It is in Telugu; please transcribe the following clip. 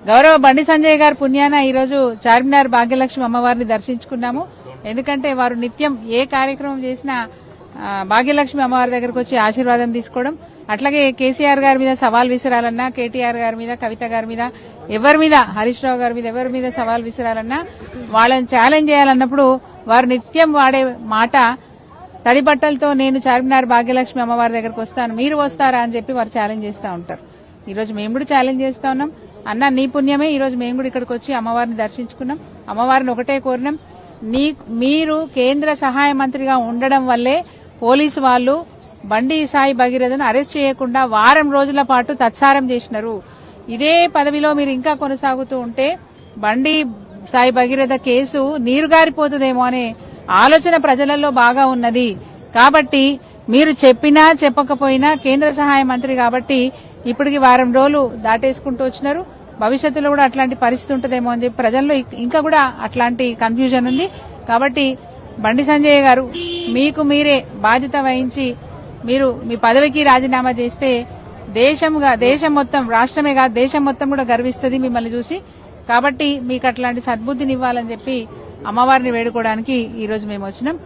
గౌరవ బండి సంజయ్ గారి పుణ్యాన ఈ రోజు చార్మినార్ భాగ్యలక్ష్మి అమ్మవారిని దర్శించుకున్నాము. ఎందుకంటే వారు నిత్యం ఏ కార్యక్రమం చేసినా భాగ్యలక్ష్మి అమ్మవారి దగ్గరకు వచ్చి ఆశీర్వాదం తీసుకోవడం, అట్లాగే కేసీఆర్ గారి మీద సవాల్ విసిరాలన్నా, కేటీఆర్ గారి మీద, కవిత గారి మీద, ఎవరి మీద, హరీష్ రావు గారి మీద ఎవరి మీద సవాల్ విసిరాలన్నా, వాళ్ళని ఛాలెంజ్ చేయాలన్నప్పుడు వారు నిత్యం వాడే మాట తడి బట్టలతో నేను చార్మినార్ భాగ్యలక్ష్మి అమ్మవారి దగ్గరకు వస్తాను, మీరు వస్తారా అని చెప్పి వారు ఛాలెంజ్ చేస్తూ ఉంటారు. ఈ రోజు మేము కూడా ఛాలెంజ్ చేస్తా ఉన్నాం. అన్న నీ పుణ్యమే ఈ రోజు మేము కూడా ఇక్కడికి వచ్చి అమ్మవారిని దర్శించుకున్నాం. అమ్మవారిని ఒకటే కోరినాం, మీరు కేంద్ర సహాయ మంత్రిగా ఉండడం వల్లే పోలీసు వాళ్ళు బండి సాయి భగీరథను అరెస్ట్ చేయకుండా వారం రోజుల పాటు తత్సారం చేసినారు. ఇదే పదవిలో మీరు ఇంకా కొనసాగుతూ ఉంటే బండి సాయి భగీరథ కేసు నీరుగారిపోతుందేమో అనే ఆలోచన ప్రజలలో బాగా ఉన్నది. కాబట్టి మీరు చెప్పినా చెప్పకపోయినా కేంద్ర సహాయ మంత్రి కాబట్టి ఇప్పటికి వారం రోజులు దాటేసుకుంటూ వచ్చినారు. భవిష్యత్తులో కూడా అట్లాంటి పరిస్థితి ఉంటుందేమో అని చెప్పి ప్రజల్లో ఇంకా కూడా అట్లాంటి కన్ఫ్యూజన్ ఉంది. కాబట్టి బండి సంజయ్ గారు మీకు మీరే బాధ్యత వహించి మీరు మీ పదవికి రాజీనామా చేస్తే దేశం మొత్తం, రాష్ట్రమే కాదు దేశం మొత్తం కూడా గర్విస్తుంది మిమ్మల్ని చూసి. కాబట్టి మీకు అట్లాంటి సద్బుద్ధిని ఇవ్వాలని చెప్పి అమ్మవారిని వేడుకోవడానికి ఈ రోజు మేము వచ్చినాం.